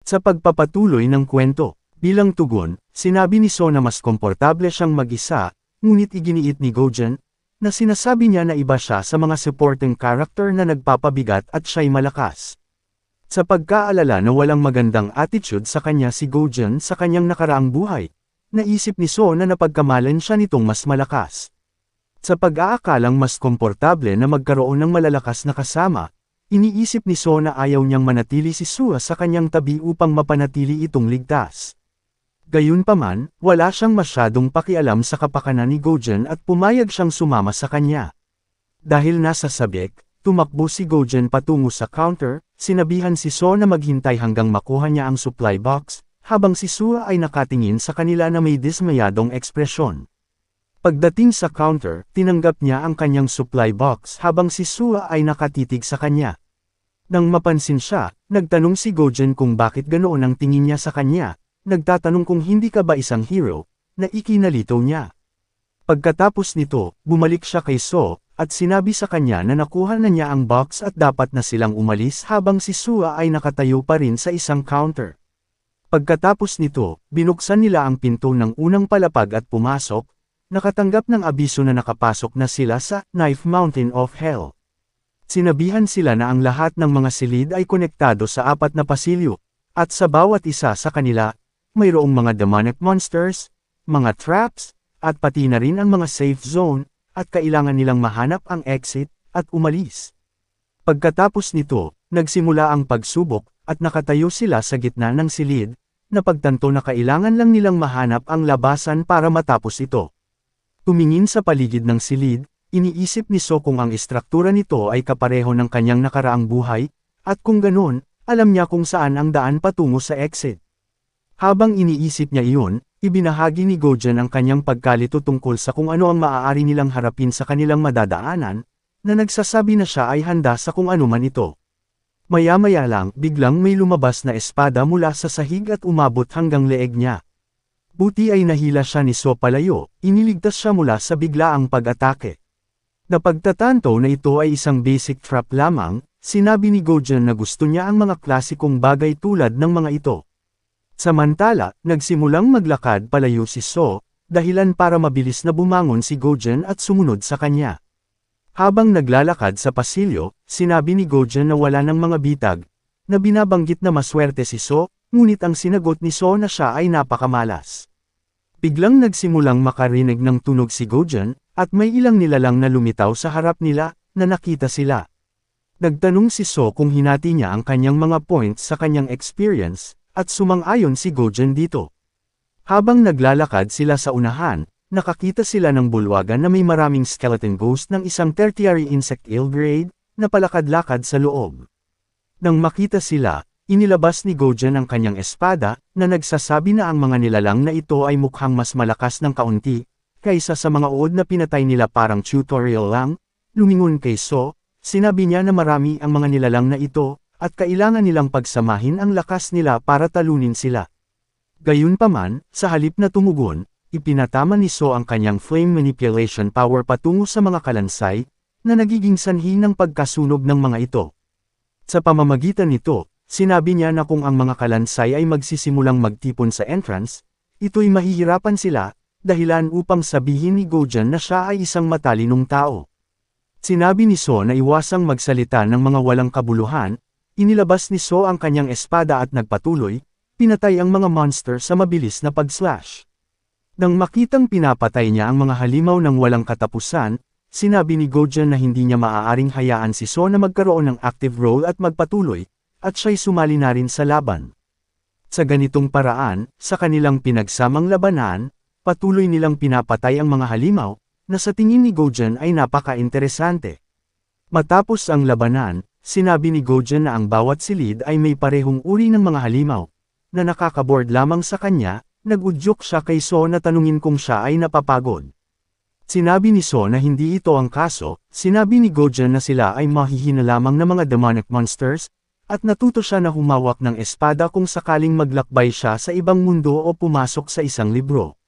Sa pagpapatuloy ng kwento, bilang tugon, sinabi ni So na mas komportable siyang mag-isa, ngunit iginiit ni Gojen, na sinasabi niya na iba siya sa mga supporting character na nagpapabigat at siya'y malakas. Sa pagkaalala na walang magandang attitude sa kanya si Gojen sa kanyang nakaraang buhay, naisip ni So na napagkamalan siya nitong mas malakas. Sa pag-aakalang mas komportable na magkaroon ng malalakas na kasama, iniisip ni So na ayaw niyang manatili si Sua sa kanyang tabi upang mapanatili itong ligtas. Gayunpaman, wala siyang masyadong pakialam sa kapakanan ni Gojen at pumayag siyang sumama sa kanya. Dahil nasa sabik, tumakbo si Gojen patungo sa counter, sinabihan si So na maghintay hanggang makuha niya ang supply box, habang si Sua ay nakatingin sa kanila na may dismayadong ekspresyon. Pagdating sa counter, tinanggap niya ang kanyang supply box habang si Sua ay nakatitig sa kanya. Nang mapansin siya, nagtanong si Gojen kung bakit ganoon ang tingin niya sa kanya, nagtatanong kung hindi ka ba isang hero, na ikinalito niya. Pagkatapos nito, bumalik siya kay So, at sinabi sa kanya na nakuha na niya ang box at dapat na silang umalis habang si Sua ay nakatayo pa rin sa isang counter. Pagkatapos nito, binuksan nila ang pinto ng unang palapag at pumasok, nakatanggap ng abiso na nakapasok na sila sa Knife Mountain of Hell. Sinabihan sila na ang lahat ng mga silid ay konektado sa 4 na pasilyo, at sa bawat isa sa kanila, mayroong mga demonic monsters, mga traps, at pati na rin ang mga safe zone, at kailangan nilang mahanap ang exit, at umalis. Pagkatapos nito, nagsimula ang pagsubok, at nakatayo sila sa gitna ng silid, na pagtanto na kailangan lang nilang mahanap ang labasan para matapos ito. Tumingin sa paligid ng silid, iniisip ni So kung ang istruktura nito ay kapareho ng kanyang nakaraang buhay, at kung ganon, alam niya kung saan ang daan patungo sa exit. Habang iniisip niya iyon, ibinahagi ni Gojen ang kanyang pagkalito tungkol sa kung ano ang maaari nilang harapin sa kanilang madadaanan, na nagsasabi na siya ay handa sa kung ano man ito. Maya-maya lang, biglang may lumabas na espada mula sa sahig at umabot hanggang leeg niya. Buti ay nahila siya ni So palayo, iniligtas siya mula sa biglaang pag-atake. Napagtatanto na ito ay isang basic trap lamang, sinabi ni Gojen na gusto niya ang mga klasikong bagay tulad ng mga ito. Samantala, nagsimulang maglakad palayo si So, dahilan para mabilis na bumangon si Gojen at sumunod sa kanya. Habang naglalakad sa pasilyo, sinabi ni Gojen na wala ng mga bitag, na binabanggit na maswerte si So, ngunit ang sinagot ni So na siya ay napakamalas. Biglang nagsimulang makarinig ng tunog si Gojen, at may ilang nilalang na lumitaw sa harap nila, na nakita sila. Nagtanong si So kung hinati niya ang kanyang mga points sa kanyang experience, at sumang-ayon si Gojen dito. Habang naglalakad sila sa unahan, nakakita sila ng bulwagan na may maraming skeleton ghost ng isang tertiary insect ill grade, na palakad-lakad sa loob. Nang makita sila, inilabas ni Gojen ang kanyang espada, na nagsasabi na ang mga nilalang na ito ay mukhang mas malakas ng kaunti, kaysa sa mga uod na pinatay nila parang tutorial lang. Lumingon kay So, sinabi niya na marami ang mga nilalang na ito, at kailangan nilang pagsamahin ang lakas nila para talunin sila. Gayunpaman, sa halip na tumugon, ipinatama ni So ang kanyang flame manipulation power patungo sa mga kalansay, na nagiging sanhi ng pagkasunog ng mga ito. Sa pamamagitan nito, sinabi niya na kung ang mga kalansay ay magsisimulang magtipon sa entrance, ito'y mahihirapan sila, dahilan upang sabihin ni Gojen na siya ay isang matalinong tao. Sinabi ni So na iwasang magsalita ng mga walang kabuluhan, inilabas ni So ang kanyang espada at nagpatuloy, pinatay ang mga monster sa mabilis na pag-slash. Nang makitang pinapatay niya ang mga halimaw ng walang katapusan, sinabi ni Gojen na hindi niya maaaring hayaan si So na magkaroon ng active role at magpatuloy, at siya'y sumali na rin sa laban. Sa ganitong paraan, sa kanilang pinagsamang labanan, patuloy nilang pinapatay ang mga halimaw, na sa tingin ni Gojen ay napaka-interesante. Matapos ang labanan, sinabi ni Gojen na ang bawat silid ay may parehong uri ng mga halimaw, na nakakaboard lamang sa kanya, nag-udyok siya kay So na tanungin kung siya ay napapagod. Sinabi ni So na hindi ito ang kaso, sinabi ni Gojen na sila ay mahihina lamang na mga demonic monsters, at natuto siya na humawak ng espada kung sakaling maglakbay siya sa ibang mundo o pumasok sa isang libro.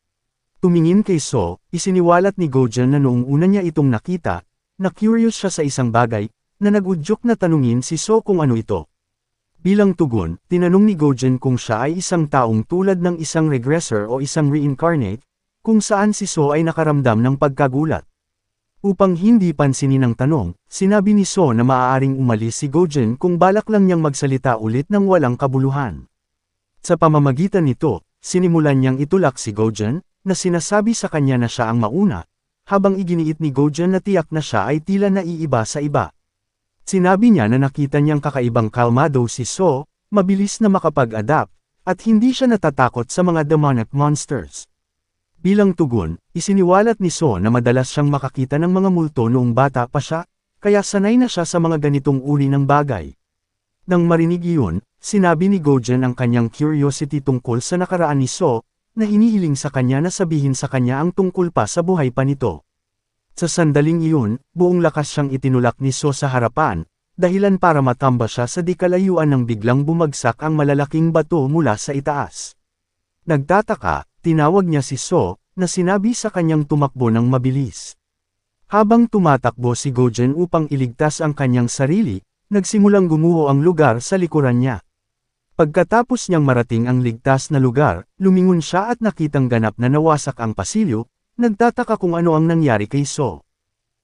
Tumingin kay So, isiniwalat ni Gojen na noong una niya itong nakita, na curious siya sa isang bagay, na nag-udyok na tanungin si So kung ano ito. Bilang tugon, tinanong ni Gojen kung siya ay isang taong tulad ng isang regressor o isang reincarnate, kung saan si So ay nakaramdam ng pagkagulat. Upang hindi pansinin ang tanong, sinabi ni So na maaaring umalis si Gojen kung balak lang niyang magsalita ulit ng walang kabuluhan. Sa pamamagitan nito, sinimulan niyang itulak si Gojen, na sinasabi sa kanya na siya ang mauna, habang iginiit ni Gojen na tiyak na siya ay tila naiiba sa iba. Sinabi niya na nakita niyang kakaibang kalmado si So, mabilis na makapag-adapt, at hindi siya natatakot sa mga demonic monsters. Bilang tugon, isiniwalat ni So na madalas siyang makakita ng mga multo noong bata pa siya, kaya sanay na siya sa mga ganitong uri ng bagay. Nang marinig iyon, sinabi ni Gojen ang kanyang curiosity tungkol sa nakaraan ni So, na hinihiling sa kanya na sabihin sa kanya ang tungkol pa sa buhay pa nito. Sa sandaling iyon, buong lakas siyang itinulak ni So sa harapan, dahilan para matamba siya sa di kalayuan nang biglang bumagsak ang malalaking bato mula sa itaas. Nagtataka, tinawag niya si So, na sinabi sa kanyang tumakbo ng mabilis. Habang tumatakbo si Gojen upang iligtas ang kanyang sarili, nagsimulang gumuho ang lugar sa likuran niya. Pagkatapos niyang marating ang ligtas na lugar, lumingon siya at nakitang ganap na nawasak ang pasilyo. Nagtataka kung ano ang nangyari kay So.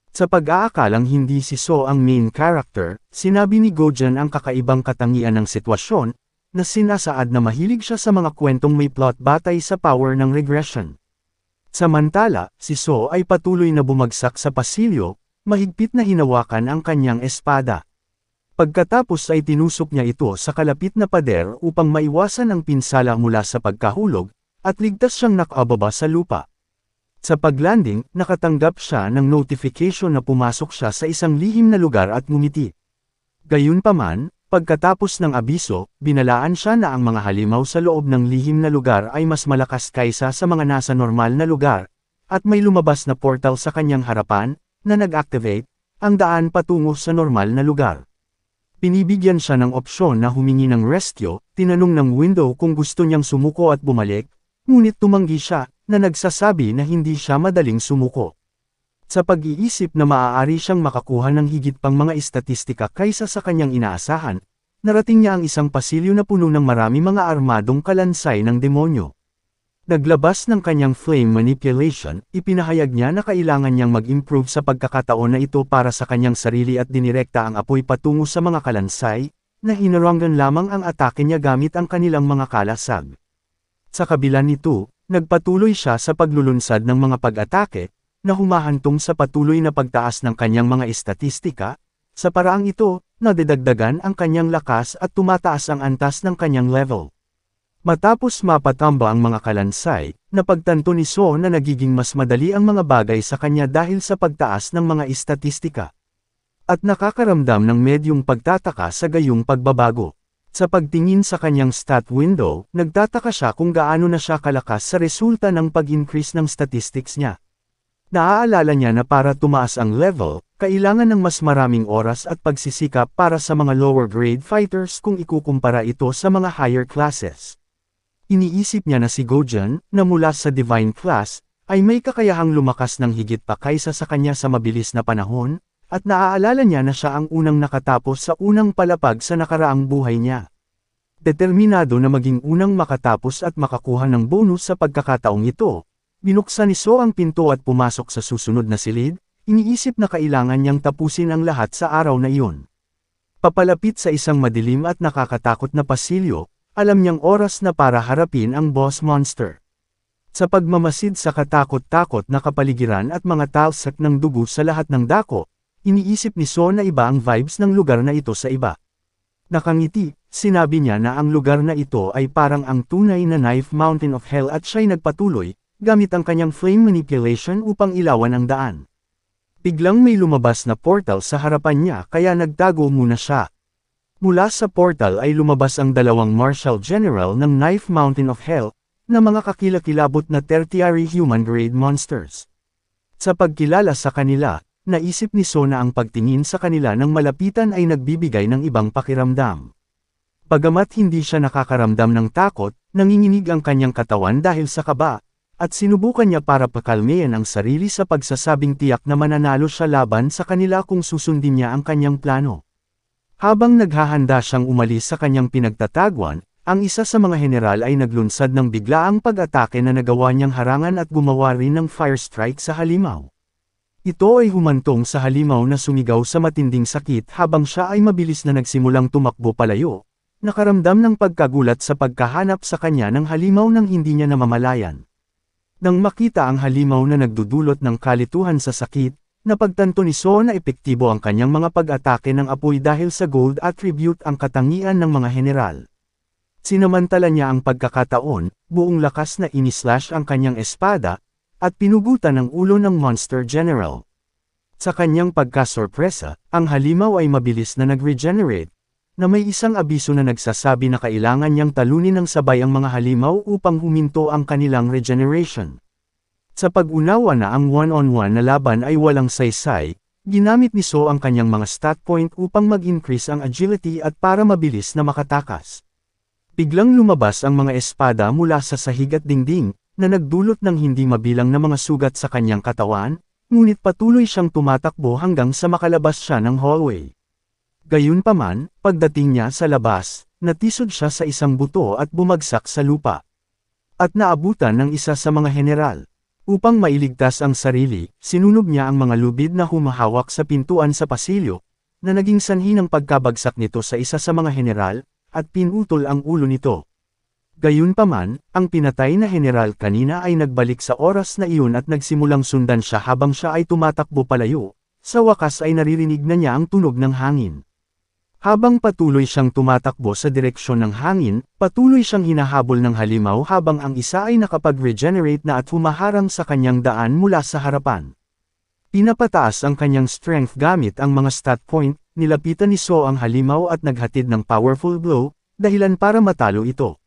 Sa pag-aakalang hindi si So ang main character, sinabi ni Gojen ang kakaibang katangian ng sitwasyon, na sinasaad na mahilig siya sa mga kwentong may plot batay sa power ng regression. Samantala, si So ay patuloy na bumagsak sa pasilyo, mahigpit na hinawakan ang kanyang espada. Pagkatapos ay tinusok niya ito sa kalapit na pader upang maiwasan ang pinsala mula sa pagkahulog, at ligtas siyang nakababa sa lupa. Sa paglanding, nakatanggap siya ng notification na pumasok siya sa isang lihim na lugar at ngumiti. Gayunpaman, pagkatapos ng abiso, binalaan siya na ang mga halimaw sa loob ng lihim na lugar ay mas malakas kaysa sa mga nasa normal na lugar, at may lumabas na portal sa kanyang harapan, na nag-activate, ang daan patungo sa normal na lugar. Pinibigyan siya ng opsyon na humingi ng rescue, tinanong ng window kung gusto niyang sumuko at bumalik, ngunit tumanggi siya, na nagsasabi na hindi siya madaling sumuko. Sa pag-iisip na maaari siyang makakuha ng higit pang mga estatistika kaysa sa kanyang inaasahan, narating niya ang isang pasilyo na puno ng marami mga armadong kalansay ng demonyo. Naglabas ng kanyang flame manipulation, ipinahayag niya na kailangan niyang mag-improve sa pagkakataon na ito para sa kanyang sarili at dinirekta ang apoy patungo sa mga kalansay, na hinaranggan lamang ang atake niya gamit ang kanilang mga kalasag. Sa kabila nito, nagpatuloy siya sa paglulunsad ng mga pag-atake, na humahantong sa patuloy na pagtaas ng kanyang mga estatistika. Sa paraang ito, nadidagdagan ang kanyang lakas at tumataas ang antas ng kanyang level. Matapos mapatamba ang mga kalansay, napagtanto ni So na nagiging mas madali ang mga bagay sa kanya dahil sa pagtaas ng mga estatistika. At nakakaramdam ng medyong pagtataka sa gayong pagbabago. Sa pagtingin sa kanyang stat window, nagtataka siya kung gaano na siya kalakas sa resulta ng pag-increase ng statistics niya. Naaalala niya na para tumaas ang level, kailangan ng mas maraming oras at pagsisikap para sa mga lower grade fighters kung ikukumpara ito sa mga higher classes. Iniisip niya na si Gojen, na mula sa divine class, ay may kakayahang lumakas ng higit pa kaysa sa kanya sa mabilis na panahon, at naaalala niya na siya ang unang nakatapos sa unang palapag sa nakaraang buhay niya. Determinado na maging unang makatapos at makakuha ng bonus sa pagkakataong ito, binuksan ni So ang pinto at pumasok sa susunod na silid, iniisip na kailangan niyang tapusin ang lahat sa araw na iyon. Papalapit sa isang madilim at nakakatakot na pasilyo, alam niyang oras na para harapin ang boss monster. Sa pagmamasid sa katakot-takot na kapaligiran at mga talsak ng dugo sa lahat ng dako, iniisip ni So na iba ang vibes ng lugar na ito sa iba. Nakangiti, sinabi niya na ang lugar na ito ay parang ang tunay na Knife Mountain of Hell at siya'y nagpatuloy, gamit ang kanyang flame manipulation upang ilawan ang daan. Biglang may lumabas na portal sa harapan niya kaya nagtago muna siya. Mula sa portal ay lumabas ang dalawang Marshal General ng Knife Mountain of Hell, na mga kakilakilabot na tertiary human-grade monsters. Sa pagkilala sa kanila, naisip ni So na ang pagtingin sa kanila ng malapitan ay nagbibigay ng ibang pakiramdam. Bagamat hindi siya nakakaramdam ng takot, nanginginig ang kanyang katawan dahil sa kaba, at sinubukan niya para pakalmayan ang sarili sa pagsasabing tiyak na mananalo siya laban sa kanila kung susundin niya ang kanyang plano. Habang naghahanda siyang umalis sa kanyang pinagtatagwan, ang isa sa mga general ay naglunsad ng biglaang pag-atake na nagawa niyang harangan at gumawa rin ng fire strike sa halimaw. Ito ay humantong sa halimaw na sumigaw sa matinding sakit habang siya ay mabilis na nagsimulang tumakbo palayo, nakaramdam ng pagkagulat sa pagkahanap sa kanya ng halimaw nang hindi niya namamalayan. Nang makita ang halimaw na nagdudulot ng kalituhan sa sakit, napagtanto ni So na epektibo ang kanyang mga pag-atake ng apoy dahil sa gold attribute ang katangian ng mga general. Sinamantala niya ang pagkakataon, buong lakas na inislash ang kanyang espada, at pinugutan ang ulo ng monster general. Sa kanyang pagkasorpresa, ang halimaw ay mabilis na nag-regenerate, na may isang abiso na nagsasabi na kailangan niyang talunin ng sabay ang mga halimaw upang huminto ang kanilang regeneration. Sa pag-unawa na ang one-on-one na laban ay walang saysay, ginamit ni So ang kanyang mga stat point upang mag-increase ang agility at para mabilis na makatakas. Biglang lumabas ang mga espada mula sa sahig at dingding, na nagdulot ng hindi mabilang na mga sugat sa kanyang katawan, ngunit patuloy siyang tumatakbo hanggang sa makalabas siya ng hallway. Gayunpaman, pagdating niya sa labas, natisod siya sa isang buto at bumagsak sa lupa. At naabutan ng isa sa mga general. Upang mailigtas ang sarili, sinunog niya ang mga lubid na humahawak sa pintuan sa pasilyo, na naging sanhi ng pagkabagsak nito sa isa sa mga general, at pinutol ang ulo nito. Gayunpaman, ang pinatay na general kanina ay nagbalik sa oras na iyon at nagsimulang sundan siya habang siya ay tumatakbo palayo, sa wakas ay naririnig na niya ang tunog ng hangin. Habang patuloy siyang tumatakbo sa direksyon ng hangin, patuloy siyang hinahabol ng halimaw habang ang isa ay nakapag-regenerate na at humaharang sa kanyang daan mula sa harapan. Pinapataas ang kanyang strength gamit ang mga stat point, nilapitan ni So ang halimaw at naghatid ng powerful blow, dahilan para matalo ito.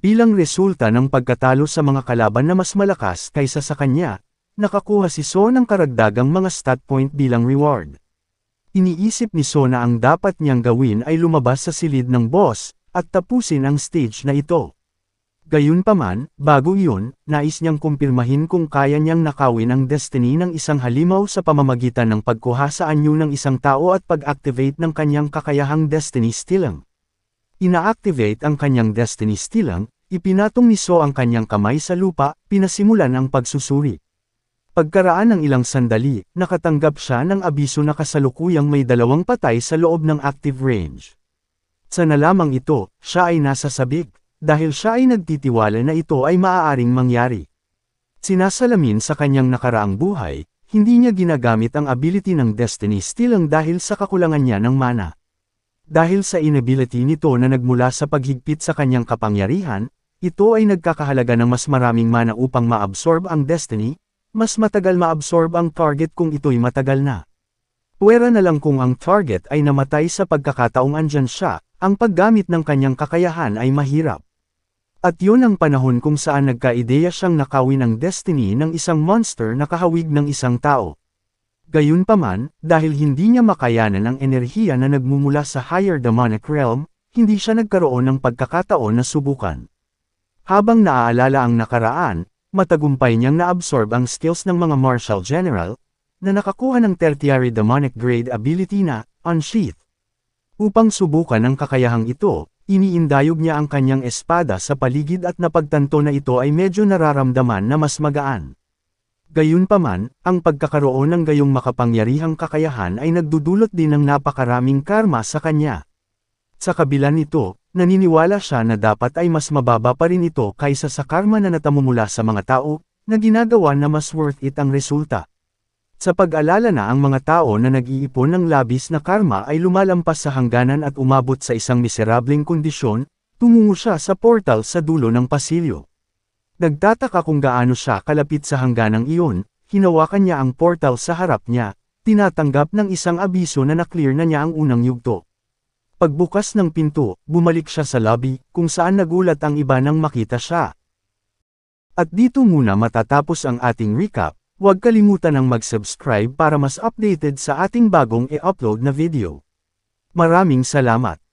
Bilang resulta ng pagkatalo sa mga kalaban na mas malakas kaysa sa kanya, nakakuha si So ng karagdagang mga stat point bilang reward. Iniisip ni So na ang dapat niyang gawin ay lumabas sa silid ng boss, at tapusin ang stage na ito. Gayunpaman, bago iyon, nais niyang kumpirmahin kung kaya niyang nakawin ang destiny ng isang halimaw sa pamamagitan ng pagkuha sa anyo ng isang tao at pag-activate ng kanyang kakayahang destiny stealing. Ina-activate ang kanyang destiny stealing, ipinatong ni So ang kanyang kamay sa lupa, pinasimulan ang pagsusuri. Pagkaraan ng ilang sandali, nakatanggap siya ng abiso na kasalukuyang may 2 patay sa loob ng active range. Sa nalamang ito, siya ay nasa sabik, dahil siya ay nagtitiwala na ito ay maaaring mangyari. Sinasalamin sa kanyang nakaraang buhay, hindi niya ginagamit ang ability ng destiny stealing dahil sa kakulangan niya ng mana. Dahil sa inability nito na nagmula sa paghigpit sa kanyang kapangyarihan, ito ay nagkakahalaga ng mas maraming mana upang ma-absorb ang destiny, mas matagal ma-absorb ang target kung ito'y matagal na. Puwera na lang kung ang target ay namatay sa pagkakataong andyan siya, ang paggamit ng kanyang kakayahan ay mahirap. At yun ang panahon kung saan nagkaideya siyang nakawin ang destiny ng isang monster na kahawig ng isang tao. Gayunpaman, dahil hindi niya makayanan ang enerhiya na nagmumula sa higher demonic realm, hindi siya nagkaroon ng pagkakataon na subukan. Habang naaalala ang nakaraan, matagumpay niyang na-absorb ang skills ng mga martial general, na nakakuha ng tertiary demonic grade ability na Unsheath. Upang subukan ang kakayahang ito, iniindayog niya ang kanyang espada sa paligid at napagtanto na ito ay medyo nararamdaman na mas magaan. Gayunpaman, ang pagkakaroon ng gayong makapangyarihang kakayahan ay nagdudulot din ng napakaraming karma sa kanya. Sa kabila nito, naniniwala siya na dapat ay mas mababa pa rin ito kaysa sa karma na natamumula sa mga tao, na ginagawa na mas worth it ang resulta. Sa pag-alala na ang mga tao na nag-iipon ng labis na karma ay lumalampas sa hangganan at umabot sa isang miserableng kondisyon, tumungo siya sa portal sa dulo ng pasilyo. Nagtataka kung gaano siya kalapit sa hangganang iyon, hinawakan niya ang portal sa harap niya, tinatanggap ng isang abiso na naklear na niya ang unang yugto. Pagbukas ng pinto, bumalik siya sa lobby, kung saan nagulat ang iba nang makita siya. At dito muna matatapos ang ating recap, huwag kalimutan ang mag-subscribe para mas updated sa ating bagong i-upload na video. Maraming salamat!